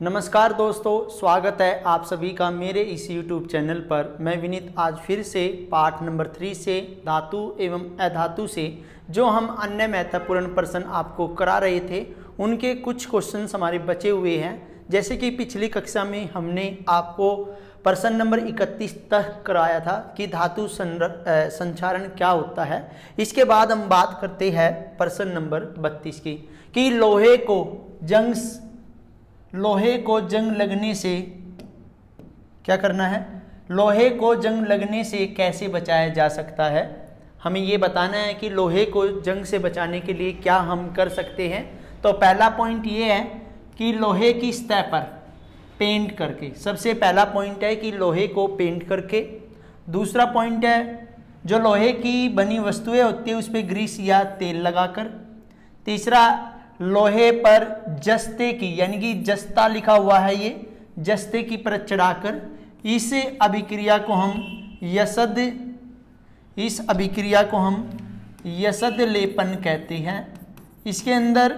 नमस्कार दोस्तों, स्वागत है आप सभी का मेरे इस YouTube चैनल पर। मैं विनीत आज फिर से पाठ नंबर 3 से धातु एवं अधातु से जो हम अन्य महत्वपूर्ण प्रश्न आपको करा रहे थे उनके कुछ क्वेश्चंस हमारे बचे हुए हैं। जैसे कि पिछली कक्षा में हमने आपको प्रश्न नंबर 31 तक कराया था कि धातु संचारण क्या होता है। इसके बाद हम बात करते हैं प्रश्न नंबर 32 की कि लोहे को जंग लगने से क्या करना है, लोहे को जंग लगने से कैसे बचाया जा सकता है। हमें ये बताना है कि लोहे को जंग से बचाने के लिए क्या हम कर सकते हैं। तो पहला पॉइंट ये है कि लोहे की सतह पर पेंट करके, सबसे पहला पॉइंट है कि लोहे को पेंट करके। दूसरा पॉइंट है जो लोहे की बनी वस्तुएं होती है उस पर ग्रीस या तेल लगाकर। तीसरा, लोहे पर जस्ते की यानी कि जस्ता लिखा हुआ है, ये जस्ते की परत चढ़ाकर इस अभिक्रिया को हम यसद लेपन कहते हैं। इसके अंदर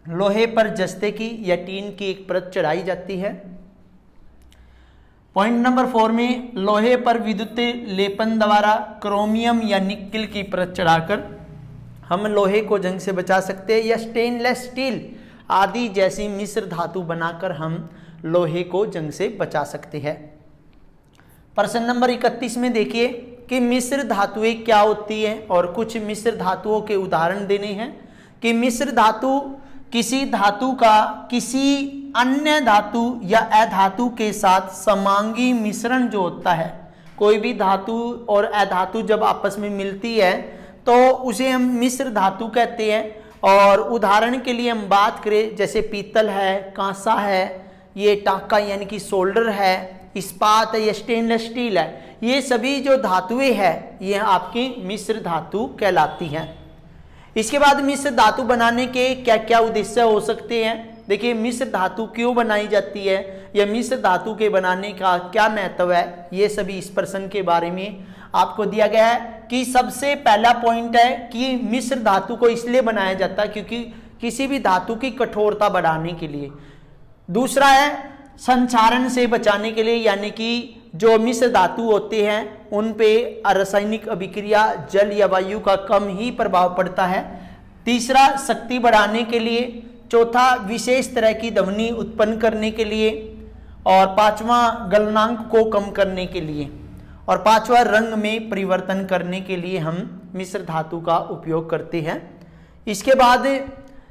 लोहे पर जस्ते की या टीन की एक परत चढ़ाई जाती है। पॉइंट नंबर 4 में लोहे पर विद्युत लेपन द्वारा क्रोमियम या निकेल की परत चढ़ाकर हम लोहे को जंग से बचा सकते हैं, या स्टेनलेस स्टील आदि जैसी मिश्र धातु बनाकर हम लोहे को जंग से बचा सकते हैं। प्रश्न नंबर 31 में देखिए कि मिश्र धातुएं क्या होती हैं और कुछ मिश्र धातुओं के उदाहरण देने हैं। कि मिश्र धातु किसी धातु का किसी अन्य धातु या अधातु के साथ समांगी मिश्रण जो होता है। कोई भी धातु और अधातु जब आपस में मिलती है तो उसे हम मिश्र धातु कहते हैं। और उदाहरण के लिए हम बात करें जैसे पीतल है, कांसा है, ये टाका यानी कि सोल्डर है, इस्पात है या स्टेनलेस स्टील है, ये सभी जो धातुएं हैं ये आपकी मिश्र धातु कहलाती हैं। इसके बाद मिश्र धातु बनाने के क्या क्या उद्देश्य हो सकते हैं। देखिए मिश्र धातु क्यों बनाई जाती है या मिश्र धातु के बनाने का क्या महत्व है, ये सभी इस प्रश्न के बारे में आपको दिया गया है। कि सबसे पहला पॉइंट है कि मिश्र धातु को इसलिए बनाया जाता है क्योंकि किसी भी धातु की कठोरता बढ़ाने के लिए। दूसरा है संचारण से बचाने के लिए, यानी कि जो मिश्र धातु होते हैं उन पे रासायनिक अभिक्रिया जल या वायु का कम ही प्रभाव पड़ता है। तीसरा शक्ति बढ़ाने के लिए। चौथा विशेष तरह की ध्वनि उत्पन्न करने के लिए। और पांचवा गलनांक को कम करने के लिए। और पांचवा रंग में परिवर्तन करने के लिए हम मिश्र धातु का उपयोग करते हैं। इसके बाद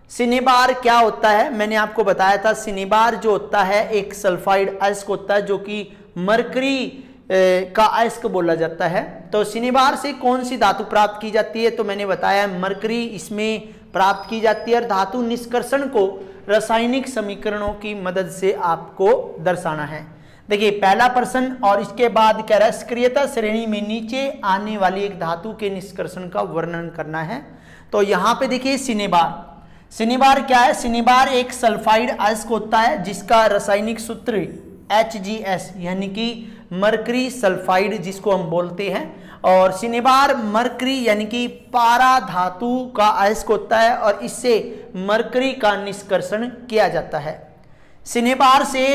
सिनेबार क्या होता है, मैंने आपको बताया था। सिनेबार जो होता है एक सल्फाइड अयस्क होता है जो कि मरकरी का अयस्क बोला जाता है। तो सिनेबार से कौन सी धातु प्राप्त की जाती है, तो मैंने बताया मरकरी इसमें प्राप्त की जाती है। और धातु निष्कर्षण को रासायनिक समीकरणों की मदद से आपको दर्शाना है। देखिए पहला प्रश्न और इसके बाद कह रहा है सक्रियता श्रेणी में नीचे आने वाली एक धातु के निष्कर्षण का वर्णन करना है। तो यहाँ पे देखिए सिनेबार क्या है। सिनेबार एक सल्फाइड अयस्क होता है जिसका रासायनिक सूत्र HgS यानी कि मरकरी सल्फाइड जिसको हम बोलते हैं। और सिनेबार मरकरी यानी कि पारा धातु का अयस्क होता है और इससे मरकरी का निष्कर्षण किया जाता है। सिनेबार से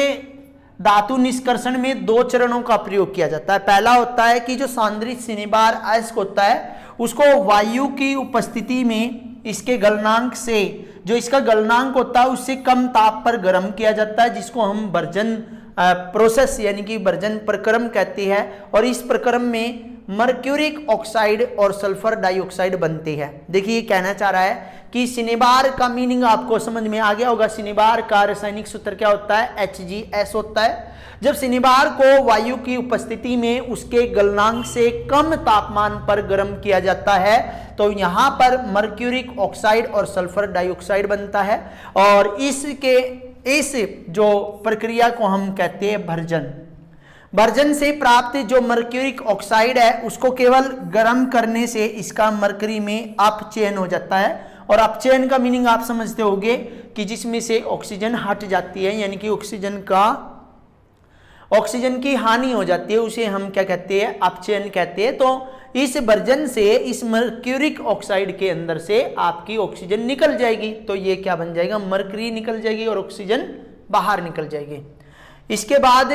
धातु निष्कर्षण में 2 चरणों का प्रयोग किया जाता है। पहला होता है कि जो सांद्रित सिनेबार अयस्क होता है उसको वायु की उपस्थिति में इसके गलनांक से, जो इसका गलनांक होता है उससे कम ताप पर गर्म किया जाता है, जिसको हम भर्जन प्रोसेस यानी कि भर्जन प्रक्रम कहते हैं। और इस प्रक्रम में मर्क्यूरिक ऑक्साइड और सल्फर डाइऑक्साइड बनते हैं। देखिए कहना चाह रहा है कि सिनेबार का मीनिंग आपको समझ में आ गया होगा। सिनेबार का रासायनिक सूत्र क्या होता है, HgS होता है। जब सिनेबार को वायु की उपस्थिति में उसके गलनांक से कम तापमान पर गर्म किया जाता है तो यहाँ पर मर्क्यूरिक ऑक्साइड और सल्फर डाइऑक्साइड बनता है। और इस जो प्रक्रिया को हम कहते हैं भर्जन से प्राप्त जो मर्क्यूरिक ऑक्साइड है उसको केवल गर्म करने से इसका मरकरी में अपचयन हो जाता है। और अपचयन का मीनिंग आप समझते होंगे कि जिसमें से ऑक्सीजन हट जाती है, यानी कि ऑक्सीजन की हानि हो जाती है, उसे हम क्या कहते हैं, अपचयन कहते हैं। तो इस भर्जन से इस मर्क्यूरिक ऑक्साइड के अंदर से आपकी ऑक्सीजन निकल जाएगी। तो ये क्या बन जाएगा, मरकरी निकल जाएगी और ऑक्सीजन बाहर निकल जाएगी। इसके बाद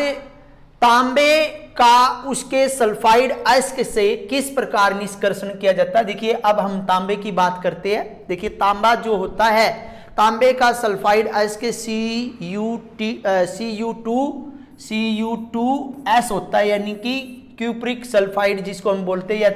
तांबे का उसके सल्फाइड अयस्क से किस प्रकार निष्कर्षण किया जाता है। देखिए अब हम तांबे की बात करते हैं। देखिए तांबा जो होता है, तांबे का सल्फाइड अयस्क Cu2S होता है, यानी कि क्यूप्रिक सल्फाइड जिसको हम बोलते हैं, या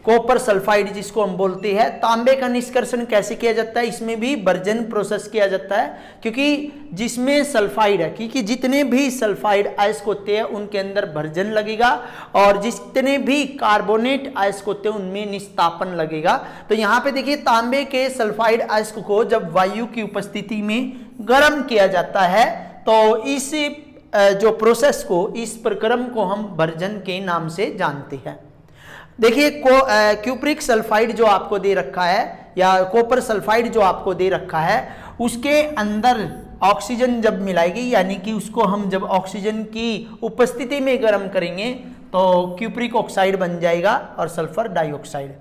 कॉपर सल्फाइड जिसको हम बोलते हैं। तांबे का निष्कर्षण कैसे किया जाता है, इसमें भी भर्जन प्रोसेस किया जाता है, क्योंकि जिसमें सल्फाइड है, क्योंकि जितने भी सल्फाइड अयस्क होते हैं उनके अंदर भर्जन लगेगा, और जितने भी कार्बोनेट अयस्क होते हैं उनमें निस्तापन लगेगा। तो यहाँ पे देखिए तांबे के सल्फाइड अयस्क को जब वायु की उपस्थिति में गर्म किया जाता है तो इस जो प्रोसेस को, इस प्रक्रम को हम भर्जन के नाम से जानते हैं। देखिए क्यूप्रिक सल्फाइड जो आपको दे रखा है, या कॉपर सल्फाइड जो आपको दे रखा है, उसके अंदर ऑक्सीजन जब मिलाएगी, यानी कि उसको हम जब ऑक्सीजन की उपस्थिति में गर्म करेंगे तो क्यूप्रिक ऑक्साइड बन जाएगा और सल्फर डाइऑक्साइड।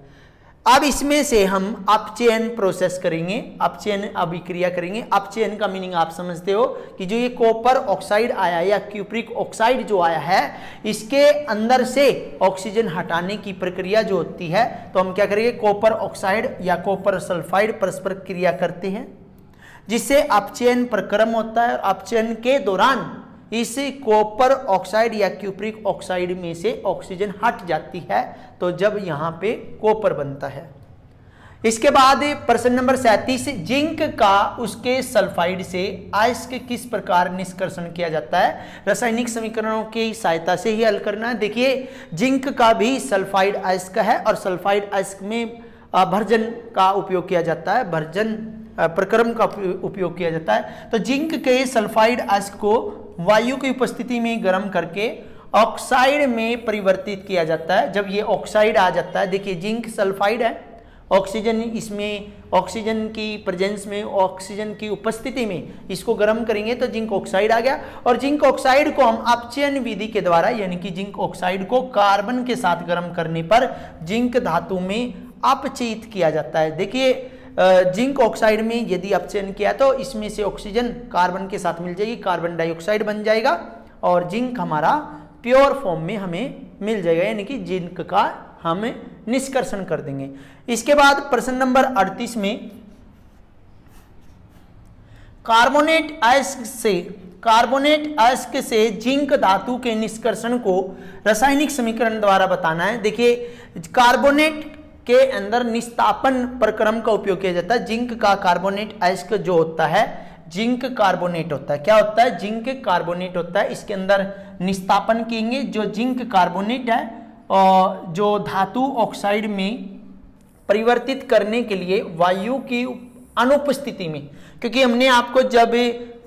अब इसमें से हम अपचयन प्रोसेस करेंगे, अपचयन अभिक्रिया करेंगे। अपचयन का मीनिंग आप समझते हो कि जो ये कॉपर ऑक्साइड आया या क्यूप्रिक ऑक्साइड जो आया है, इसके अंदर से ऑक्सीजन हटाने की प्रक्रिया जो होती है, तो हम क्या करेंगे, कॉपर ऑक्साइड या कॉपर सल्फाइड परस्पर क्रिया करते हैं, जिससे अपचयन प्रक्रम होता है। अपचयन के दौरान इस कॉपर ऑक्साइड या क्यूप्रिक ऑक्साइड में से ऑक्सीजन हट जाती है, तो जब यहाँ पे कॉपर बनता है। इसके बाद प्रश्न नंबर 37, जिंक का उसके सल्फाइड से अयस्क किस प्रकार निष्कर्षण किया जाता है। रासायनिक समीकरणों की सहायता से ही हल करना है। देखिए जिंक का भी सल्फाइड अयस्क है और सल्फाइड अयस्क में भर्जन का उपयोग किया जाता है, भर्जन प्रक्रम का उपयोग किया जाता है। तो जिंक के सल्फाइड अयस्क को वायु की उपस्थिति में गर्म करके ऑक्साइड में परिवर्तित किया जाता है। जब ये ऑक्साइड आ जाता है, देखिए जिंक सल्फाइड है, ऑक्सीजन इसमें, ऑक्सीजन की प्रेजेंस में, ऑक्सीजन की उपस्थिति में इसको गर्म करेंगे तो जिंक ऑक्साइड आ गया। और जिंक ऑक्साइड को हम अपचयन विधि के द्वारा, यानी कि जिंक ऑक्साइड को कार्बन के साथ गर्म करने पर जिंक धातु में अपचयित किया जाता है। देखिए जिंक ऑक्साइड में यदि अपचयन किया तो इसमें से ऑक्सीजन कार्बन के साथ मिल जाएगी, कार्बन डाइऑक्साइड बन जाएगा और जिंक हमारा प्योर फॉर्म में हमें मिल जाएगा, यानी कि जिंक का हम निष्कर्षण कर देंगे। इसके बाद प्रश्न नंबर 38 में कार्बोनेट अयस्क से जिंक धातु के निष्कर्षण को रासायनिक समीकरण द्वारा बताना है। देखिए कार्बोनेट के अंदर निस्तापन प्रक्रम का उपयोग किया जाता है। जिंक का कार्बोनेट अयस्क जो होता है, जिंक कार्बोनेट होता है। क्या होता है, जिंक कार्बोनेट होता है। इसके अंदर निस्तापन किएंगे जो जिंक कार्बोनेट है, और जो धातु ऑक्साइड में परिवर्तित करने के लिए वायु की अनुपस्थिति में, क्योंकि हमने आपको जब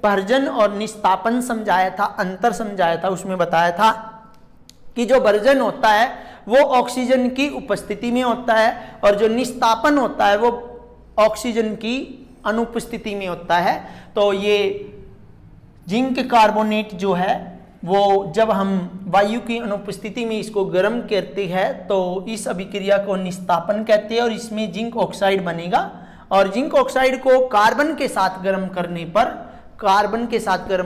भर्जन और निस्तापन समझाया था, अंतर समझाया था, उसमें बताया था कि जो भर्जन होता है वो ऑक्सीजन की उपस्थिति में होता है और जो निस्तापन होता है वो ऑक्सीजन की अनुपस्थिति में होता है। तो ये जिंक कार्बोनेट जो है वो जब हम वायु की अनुपस्थिति में इसको गर्म करते हैं तो इस अभिक्रिया को निस्तापन कहते हैं और इसमें जिंक ऑक्साइड बनेगा। और जिंक ऑक्साइड को कार्बन के साथ गर्म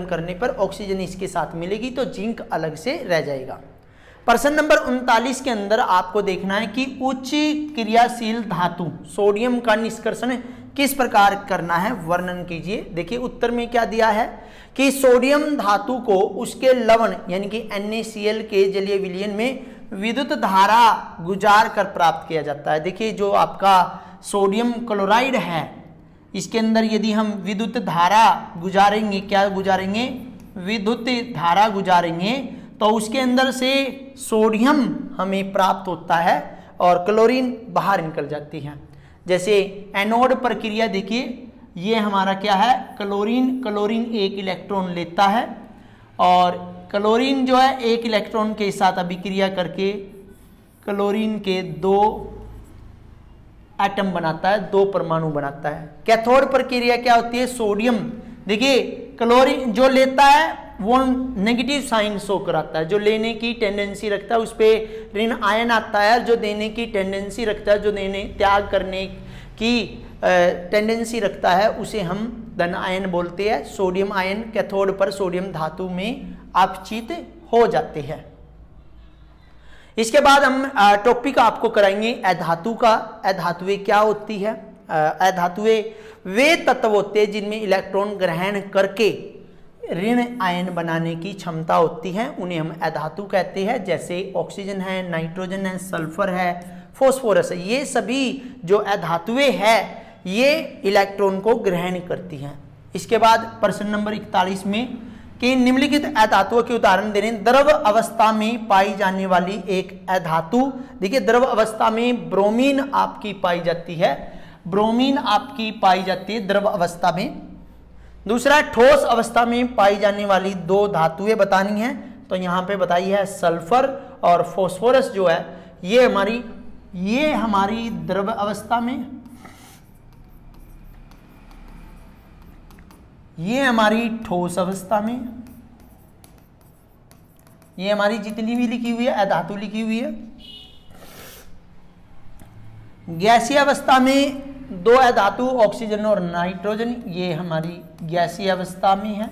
करने पर ऑक्सीजन इसके साथ मिलेगी तो जिंक अलग से रह जाएगा। प्रश्न नंबर 39 के अंदर आपको देखना है कि उच्च क्रियाशील धातु सोडियम का निष्कर्षण किस प्रकार करना है, वर्णन कीजिए। देखिए उत्तर में क्या दिया है कि सोडियम धातु को उसके लवण यानी कि NaCl के जलीय विलयन में विद्युत धारा गुजार कर प्राप्त किया जाता है। देखिए जो आपका सोडियम क्लोराइड है, इसके अंदर यदि हम विद्युत धारा गुजारेंगे, क्या गुजारेंगे, विद्युत धारा गुजारेंगे, तो उसके अंदर से सोडियम हमें प्राप्त होता है और क्लोरीन बाहर निकल जाती है। जैसे एनोड प्रक्रिया देखिए, ये हमारा क्या है, क्लोरीन एक इलेक्ट्रॉन लेता है और क्लोरीन जो है एक इलेक्ट्रॉन के साथ अभिक्रिया करके क्लोरीन के 2 एटम बनाता है, 2 परमाणु बनाता है। कैथोड प्रक्रिया क्या होती है, सोडियम, देखिए क्लोरीन जो लेता है वो नेगेटिव साइन शो कराता है, जो लेने की टेंडेंसी रखता है उस पर ऋण आयन आता है, जो देने की टेंडेंसी रखता है, जो देने त्याग करने की टेंडेंसी रखता है उसे हम धन आयन बोलते हैं। सोडियम आयन कैथोड पर सोडियम धातु में अपचित हो जाते हैं। इसके बाद हम टॉपिक आपको कराएंगे अधातु का। अधातुएं क्या होती है? अधातुएं वे तत्व होते हैं जिनमें इलेक्ट्रॉन ग्रहण करके ऋण आयन बनाने की क्षमता होती है, उन्हें हम अधातु कहते हैं। जैसे ऑक्सीजन है, नाइट्रोजन है, सल्फर है, फॉस्फोरस है, ये सभी जो अधातुएं हैं ये इलेक्ट्रॉन को ग्रहण करती हैं। इसके बाद प्रश्न नंबर 41 में कि निम्नलिखित अधातुओं के उदाहरण दे रहे हैं। द्रव अवस्था में पाई जाने वाली एक अधातु, देखिए द्रव अवस्था में ब्रोमीन आपकी पाई जाती है, ब्रोमीन आपकी पाई जाती है द्रव अवस्था में। दूसरा, ठोस अवस्था में पाई जाने वाली दो धातुएं बतानी है, तो यहाँ पे बताई है सल्फर और फॉस्फोरस जो है ये हमारी द्रव अवस्था में, ये हमारी ठोस अवस्था में, ये हमारी जितनी भी लिखी हुई है अधातु लिखी हुई है। गैसीय अवस्था में दो अधातु ऑक्सीजन और नाइट्रोजन, ये हमारी गैसीय अवस्था में है।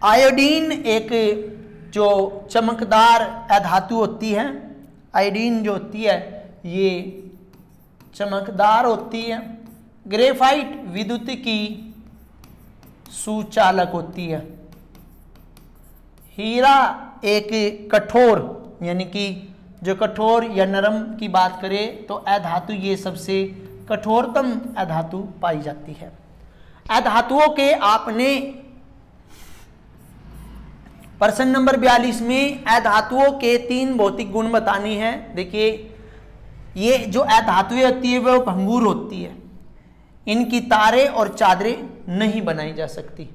आयोडीन एक जो चमकदार अधातु होती है, आयोडीन जो होती है ये चमकदार होती है। ग्रेफाइट विद्युत की सुचालक होती है। हीरा एक कठोर, यानी कि जो कठोर या नरम की बात करें तो अधातु ये सबसे कठोरतम अधातु पाई जाती है। अधातुओं के आपने प्रश्न नंबर 42 में अधातुओं के 3 भौतिक गुण बतानी है। देखिए ये जो अधातुएं होती है वो भंगुर होती है, इनकी तारे और चादरें नहीं बनाई जा सकती।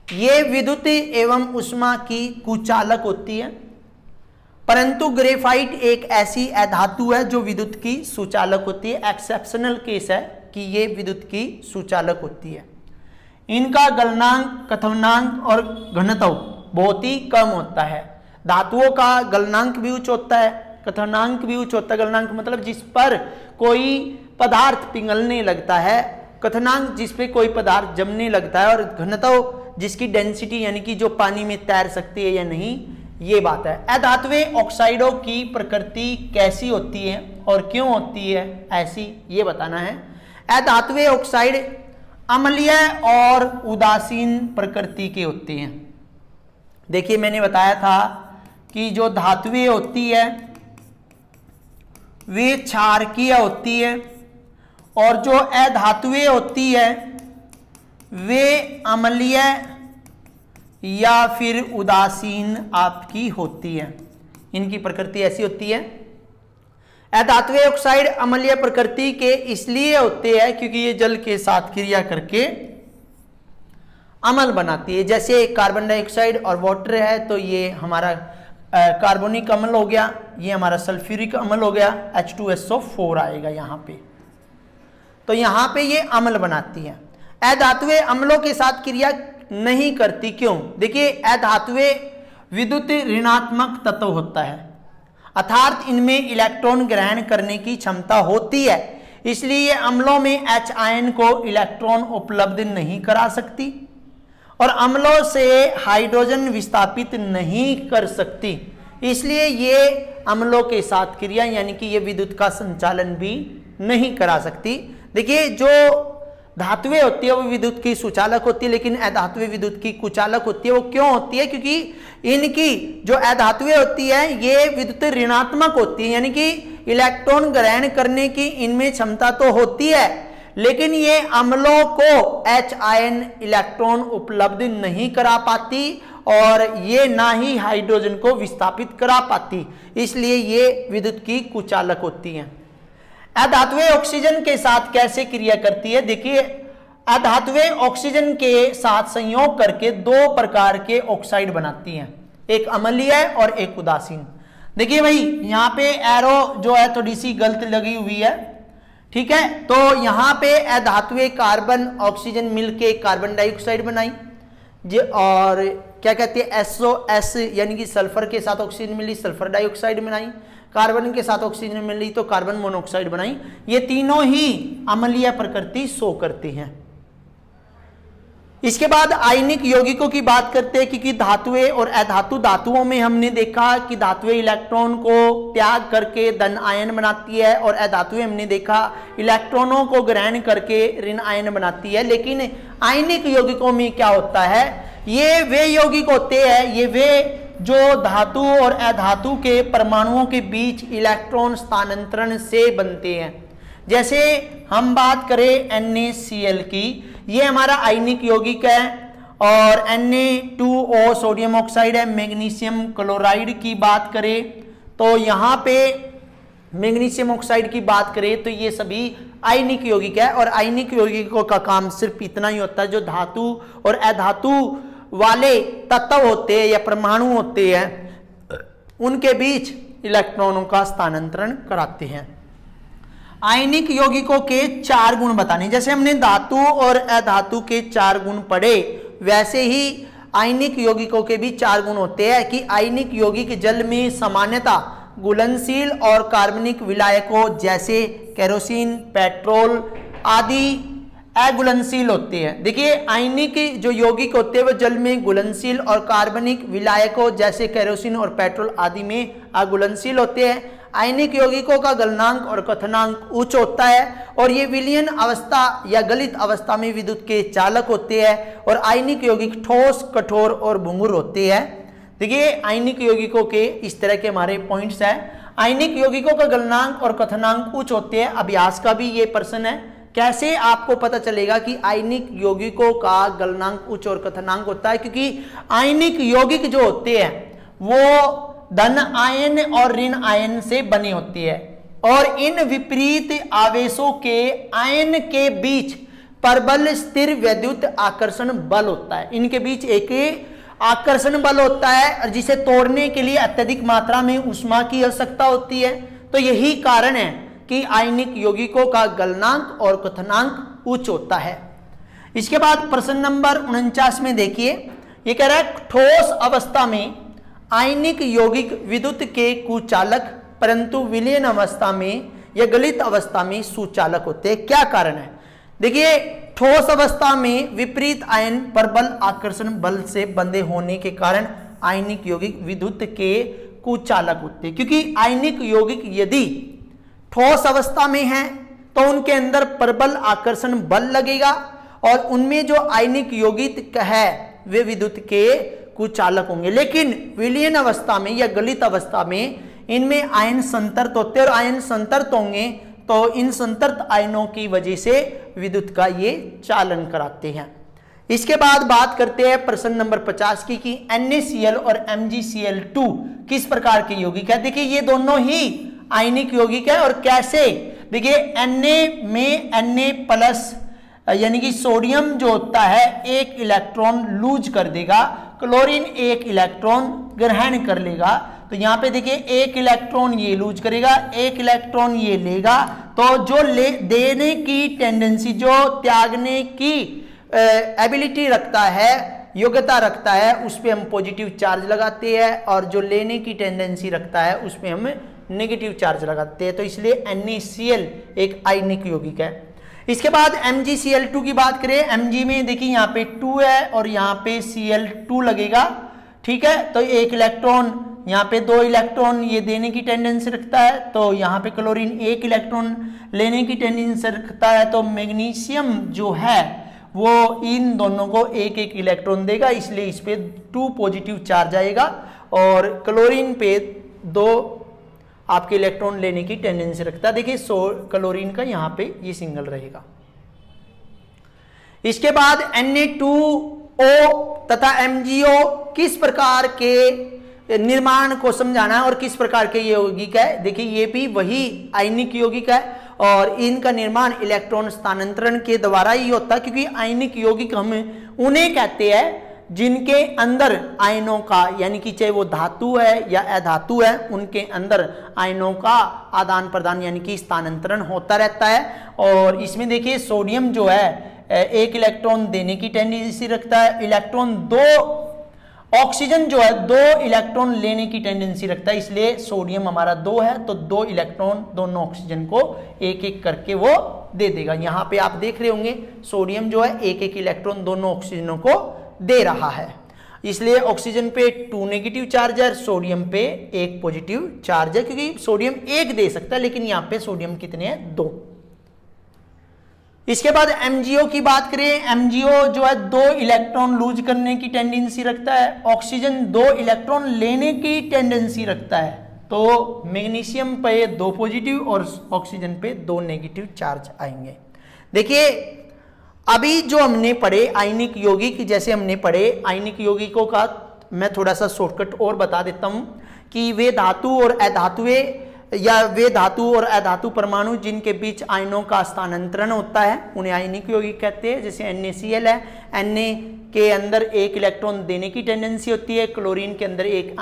ये विद्युत एवं ऊष्मा की कुचालक होती है, परंतु ग्रेफाइट एक ऐसी अधातु है जो विद्युत की सुचालक होती है। एक्सेप्शनल केस है कि ये विद्युत की सुचालक होती है। इनका गलनांक, कथनांक और घनत्व बहुत ही कम होता है। धातुओं का गलनांक भी उच्च होता है, कथनांक भी उच्च होता है। गलनांक मतलब जिस पर कोई पदार्थ पिघलने लगता है, कथनांक जिस पे कोई पदार्थ जमने लगता है, और घनत्व जिसकी डेंसिटी यानी कि जो पानी में तैर सकती है या नहीं, ये बात है। अधातुएं ऑक्साइडों की प्रकृति कैसी होती है और क्यों होती है ऐसी, ये बताना है। अधातुएं ऑक्साइड अम्लीय और उदासीन प्रकृति के होते हैं। देखिए मैंने बताया था कि जो धातुएं होती है वे क्षारकीय होती है, और जो अधातुएं होती है वे अम्लीय या फिर उदासीन आपकी होती है। इनकी प्रकृति ऐसी होती है। अधातुएं ऑक्साइड अम्लीय प्रकृति के इसलिए होते हैं क्योंकि ये जल के साथ क्रिया करके अम्ल बनाती है। जैसे कार्बन डाइऑक्साइड और वाटर है तो ये हमारा कार्बोनिक अम्ल हो गया, ये हमारा सल्फ्यूरिक अम्ल हो गया, H2SO4 आएगा यहाँ पे। तो यहाँ पे ये अम्ल बनाती है। अधातुएं अम्लों के साथ क्रिया नहीं करती, क्यों? देखिए अधातुएं विद्युत ऋणात्मक तत्व होता है, अर्थात इनमें इलेक्ट्रॉन ग्रहण करने की क्षमता होती है, इसलिए अम्लों में H आयन को इलेक्ट्रॉन उपलब्ध नहीं करा सकती और अम्लों से हाइड्रोजन विस्थापित नहीं कर सकती। इसलिए ये अम्लों के साथ क्रिया यानी कि ये विद्युत का संचालन भी नहीं करा सकती। देखिए जो धातुएं होती है वो विद्युत की सुचालक होती है, लेकिन अधातुएं विद्युत की कुचालक होती है। वो क्यों होती है? क्योंकि इनकी जो अधातुएं होती है ये विद्युत ऋणात्मक होती है, यानी कि इलेक्ट्रॉन ग्रहण करने की इनमें क्षमता तो होती है, लेकिन ये अम्लों को H आयन इलेक्ट्रॉन उपलब्ध नहीं करा पाती और ये ना ही हाइड्रोजन को विस्थापित करा पाती, इसलिए ये विद्युत की कुचालक होती हैं। अधातुएं ऑक्सीजन के साथ कैसे क्रिया करती है? देखिए अधातुएं ऑक्सीजन के साथ संयोग करके 2 प्रकार के ऑक्साइड बनाती हैं, एक अम्लीय और एक उदासीन। देखिए भाई यहाँ पे एरो जो है थोड़ी सी गलत लगी हुई है, ठीक है। तो यहाँ पे अधातुएं कार्बन ऑक्सीजन मिलके कार्बन डाइऑक्साइड बनाई, और क्या कहते हैं SOS यानी कि सल्फर के साथ ऑक्सीजन मिली, सल्फर डाइऑक्साइड बनाई। कार्बन के साथ ऑक्सीजन मिली तो कार्बन मोनोऑक्साइड बनाई। ये तीनों ही अम्लीय प्रकृति शो करती हैं। इसके बाद आयनिक यौगिकों की बात करते हैं, क्योंकि धातुएं और अधातु धातुओं में हमने देखा कि धातुएं इलेक्ट्रॉन को त्याग करके धन आयन बनाती है और अधातुएं हमने देखा इलेक्ट्रॉनों को ग्रहण करके ऋण आयन बनाती है। लेकिन आयनिक यौगिकों में क्या होता है, ये वे यौगिक होते हैं, ये वे जो धातु और अधातु के परमाणुओं के बीच इलेक्ट्रॉन स्थानांतरण से बनते हैं। जैसे हम बात करें NaCl की, ये हमारा आयनिक यौगिक है, और Na2O सोडियम ऑक्साइड है। मैग्नीशियम क्लोराइड की बात करें तो यहाँ पे मैग्नीशियम ऑक्साइड की बात करें तो ये सभी आयनिक यौगिक है। और आयनिक यौगिकों का काम सिर्फ इतना ही होता है, जो धातु और अधातु वाले तत्व होते हैं या परमाणु होते हैं उनके बीच इलेक्ट्रॉनों का स्थानांतरण कराते हैं। आयनिक यौगिकों के 4 गुण बताने, जैसे हमने धातु और अधातु के 4 गुण पढ़े, वैसे ही आयनिक यौगिकों के भी 4 गुण होते हैं कि आयनिक यौगिक जल में सामान्यतः घुलनशील और कार्बनिक विलायकों जैसे केरोसिन, पेट्रोल आदि अघुलनशील होते हैं। देखिए आयनिक जो यौगिक होते हैं वो जल में घुलनशील और कार्बनिक विलायकों जैसे केरोसिन और पेट्रोल आदि में अघुलनशील होते हैं। आयनिक यौगिकों का गलनांक और क्वथनांक उच्च होता है और ये विलयन अवस्था या गलित अवस्था में विद्युत के चालक होते हैं। और आयनिक यौगिक ठोस, कठोर और भंगुर होते हैं। देखिए आयनिक यौगिकों के इस तरह के हमारे पॉइंट्स हैं। आयनिक यौगिकों का गलनांक और क्वथनांक उच्च होते हैं। अभ्यास का भी ये प्रश्न है, कैसे आपको पता चलेगा कि आयनिक यौगिकों का गलनांक उच्च और क्वथनांक होता है, क्योंकि आयनिक यौगिक जो होते हैं वो धन आयन और ऋण आयन से बनी होती है और इन विपरीत आवेशों के आयन के बीच परबल स्थिर विद्युत आकर्षण बल होता है। इनके बीच एक आकर्षण बल होता है और जिसे तोड़ने के लिए अत्यधिक मात्रा में ऊष्मा की आवश्यकता होती है। तो यही कारण है कि आयनिक यौगिकों का गलनांक और क्वथनांक उच्च होता है। इसके बाद प्रश्न नंबर 49 में देखिए, ये कह रहा है ठोस अवस्था में आयनिक यौगिक विद्युत के कुचालक परंतु विलयन अवस्था में या गलित अवस्था में सुचालक होते हैं। क्या कारण है? देखिए ठोस अवस्था में विपरीत आयन प्रबल आकर्षण बल से बंधे होने के कारण आयनिक यौगिक विद्युत के कुचालक होते हैं, क्योंकि आयनिक यौगिक यदि ठोस अवस्था में है तो उनके अंदर प्रबल आकर्षण बल लगेगा और उनमें जो आयनिक यौगिक है वे विद्युत के कुचालक होंगे। लेकिन विलयन अवस्था में या गलित अवस्था में इनमें आयन संतृप्त होते हैं और आयन संतृप्त होंगे तो इन संतृप्त आयनों की वजह से विद्युत का ये चालन कराते हैं। इसके बाद बात करते हैं प्रश्न नंबर 50 की कि NaCl और MgCl2 किस प्रकार के यौगिक है। देखिए ये दोनों ही आयनिक यौगिक है और कैसे, देखिए Na में Na+ यानी कि सोडियम जो होता है एक इलेक्ट्रॉन लूज कर देगा, क्लोरीन एक इलेक्ट्रॉन ग्रहण कर लेगा। तो यहाँ पे देखिए एक इलेक्ट्रॉन ये लूज करेगा, एक इलेक्ट्रॉन ये लेगा, तो जो देने की टेंडेंसी, जो त्यागने की एबिलिटी रखता है, योग्यता रखता है, उस पर हम पॉजिटिव चार्ज लगाते हैं और जो लेने की टेंडेंसी रखता है उस पर हम नेगेटिव चार्ज लगाते हैं। तो इसलिए NaCl एक आयनिक यौगिक है। इसके बाद MgCl2 की बात करें, Mg में देखिए यहाँ पे 2 है और यहाँ पे Cl2 लगेगा, ठीक है। तो एक इलेक्ट्रॉन यहाँ पे 2 इलेक्ट्रॉन ये देने की टेंडेंसी रखता है, तो यहाँ पे क्लोरीन एक इलेक्ट्रॉन लेने की टेंडेंसी रखता है। तो मैग्नीशियम जो है वो इन दोनों को एक एक इलेक्ट्रॉन देगा, इसलिए इस पे 2 पॉजिटिव चार्ज आएगा और क्लोरीन पे 2 आपके इलेक्ट्रॉन लेने की टेंडेंसी रखता है। देखिए क्लोरीन का यहाँ पे ये सिंगल रहेगा। इसके बाद Na2O तथा MgO किस प्रकार के निर्माण को समझाना है और किस प्रकार के यौगिक है। देखिए ये भी वही आयनिक यौगिक है और इनका निर्माण इलेक्ट्रॉन स्थानांतरण के द्वारा ही होता है, क्योंकि आयनिक यौगिक हम उन्हें कहते हैं जिनके अंदर आयनों का, यानी कि चाहे वो धातु है या अधातु है, उनके अंदर आयनों का आदान प्रदान यानी कि स्थानांतरण होता रहता है। और इसमें देखिए सोडियम जो है एक इलेक्ट्रॉन देने की टेंडेंसी रखता है, इलेक्ट्रॉन 2 ऑक्सीजन जो है 2 इलेक्ट्रॉन लेने की टेंडेंसी रखता है, इसलिए सोडियम हमारा 2 है तो 2 इलेक्ट्रॉन दोनों ऑक्सीजन को एक एक करके वो दे देगा। यहां पे आप देख रहे होंगे सोडियम जो है एक एक इलेक्ट्रॉन दोनों ऑक्सीजनों को दे रहा है, इसलिए ऑक्सीजन पे 2 नेगेटिव चार्ज है, सोडियम पे 1 पॉजिटिव चार्ज है, क्योंकि सोडियम 1 दे सकता है लेकिन यहां पे सोडियम कितने हैं 2। इसके बाद MgO की बात करें, MgO जो है 2 इलेक्ट्रॉन लूज करने की टेंडेंसी रखता है, ऑक्सीजन 2 इलेक्ट्रॉन लेने की टेंडेंसी रखता है, तो मैग्नीशियम पे 2 पॉजिटिव और ऑक्सीजन पे 2 नेगेटिव चार्ज आएंगे। देखिए अभी जो हमने पढ़े आयनिक यौगिक, जैसे हमने पढ़े आयनिक यौगिकों का मैं थोड़ा सा शॉर्टकट और बता देता हूं कि वे धातु और अधातुए या वे धातु और अधातु परमाणु जिनके बीच आयनों का स्थानांतरण होता है उन्हें आयनिक यौगिक कहते हैं। जैसे NaCl है, Na के अंदर 1 इलेक्ट्रॉन देने की टेंडेंसी होती है, क्लोरीन के अंदर 1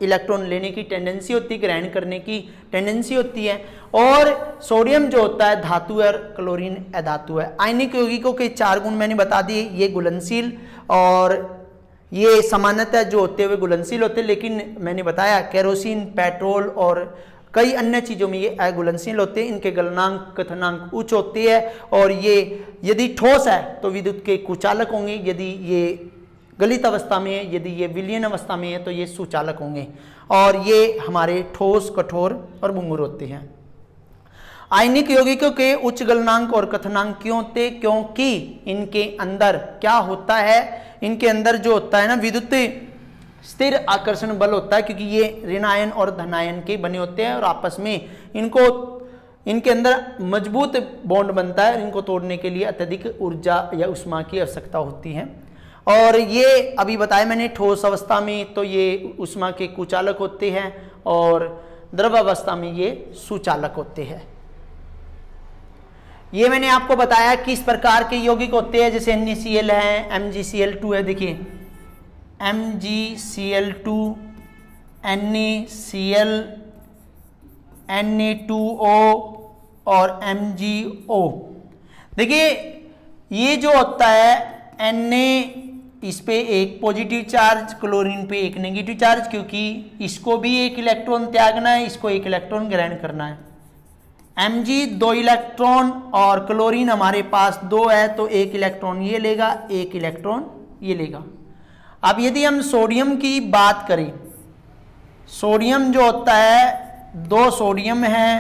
इलेक्ट्रॉन लेने की टेंडेंसी होती है, ग्रहण करने की टेंडेंसी होती है, और सोडियम जो होता है धातु है और क्लोरीन अधातु है। आयनिक यौगिकों के 4 गुण मैंने बता दिए, ये घुलनशील और ये सामान्यतः जो होते हुए घुलनशील होते हैं, लेकिन मैंने बताया केरोसिन, पेट्रोल और कई अन्य चीजों में ये अघुलनशील होते हैं, इनके गलनांक कथनांक उच्च होती है, और ये यदि ठोस है तो विद्युत के कुचालक होंगे, यदि ये गलित अवस्था में है, यदि ये विलयन अवस्था में है तो ये सुचालक होंगे, और ये हमारे ठोस, कठोर और भंगुर होते हैं। आयनिक यौगिकों के उच्च गलनांक और कथनांक क्यों होते? क्योंकि इनके अंदर क्या होता है, इनके अंदर जो होता है ना विद्युत स्थिर आकर्षण बल होता है, क्योंकि ये ऋणायन और धनायन के बने होते हैं और आपस में इनके अंदर मजबूत बॉन्ड बनता है, इनको तोड़ने के लिए अत्यधिक ऊर्जा या उष्मा की आवश्यकता होती है। और ये अभी बताया मैंने ठोस अवस्था में तो ये उष्मा के कुचालक होते हैं और द्रव अवस्था में ये सुचालक होते हैं। ये मैंने आपको बताया किस प्रकार के यौगिक होते हैं, जैसे NaCl है, MgCl2 है, देखिए MgCl2, NaCl, Na2O और MgO। देखिए ये जो होता है Na, इस पे 1 पॉजिटिव चार्ज, क्लोरीन पे 1 नेगेटिव चार्ज, क्योंकि इसको भी 1 इलेक्ट्रॉन त्यागना है, इसको 1 इलेक्ट्रॉन ग्रहण करना है। Mg 2 इलेक्ट्रॉन और क्लोरीन हमारे पास 2 है तो 1 इलेक्ट्रॉन ये लेगा, 1 इलेक्ट्रॉन ये लेगा। अब यदि हम सोडियम की बात करें, सोडियम जो होता है 2 सोडियम है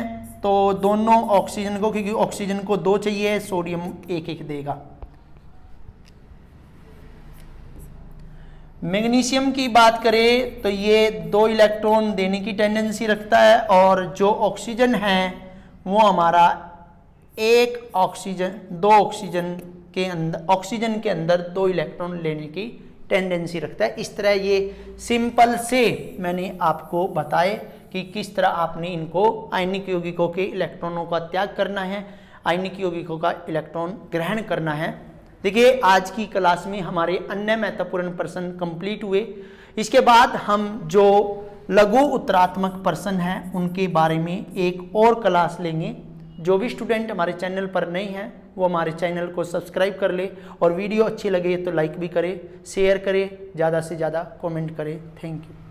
तो दोनों ऑक्सीजन को, क्योंकि ऑक्सीजन को 2 चाहिए, सोडियम 1 देगा। मैग्नीशियम की बात करें तो ये 2 इलेक्ट्रॉन देने की टेंडेंसी रखता है, और जो ऑक्सीजन है वो हमारा 2 ऑक्सीजन के अंदर 2 इलेक्ट्रॉन लेने की टेंडेंसी रखता है। इस तरह ये सिंपल से मैंने आपको बताए कि किस तरह आपने इनको आयनिक यौगिकों के इलेक्ट्रॉनों का त्याग करना है, आयनिक यौगिकों का इलेक्ट्रॉन ग्रहण करना है। देखिए आज की क्लास में हमारे अन्य महत्वपूर्ण प्रश्न कंप्लीट हुए। इसके बाद हम जो लघु उत्तरात्मक प्रश्न हैं उनके बारे में एक और क्लास लेंगे। जो भी स्टूडेंट हमारे चैनल पर नए हैं वो हमारे चैनल को सब्सक्राइब कर ले, और वीडियो अच्छी लगे तो लाइक भी करें, शेयर करें, ज़्यादा से ज़्यादा कमेंट करें। Thank you.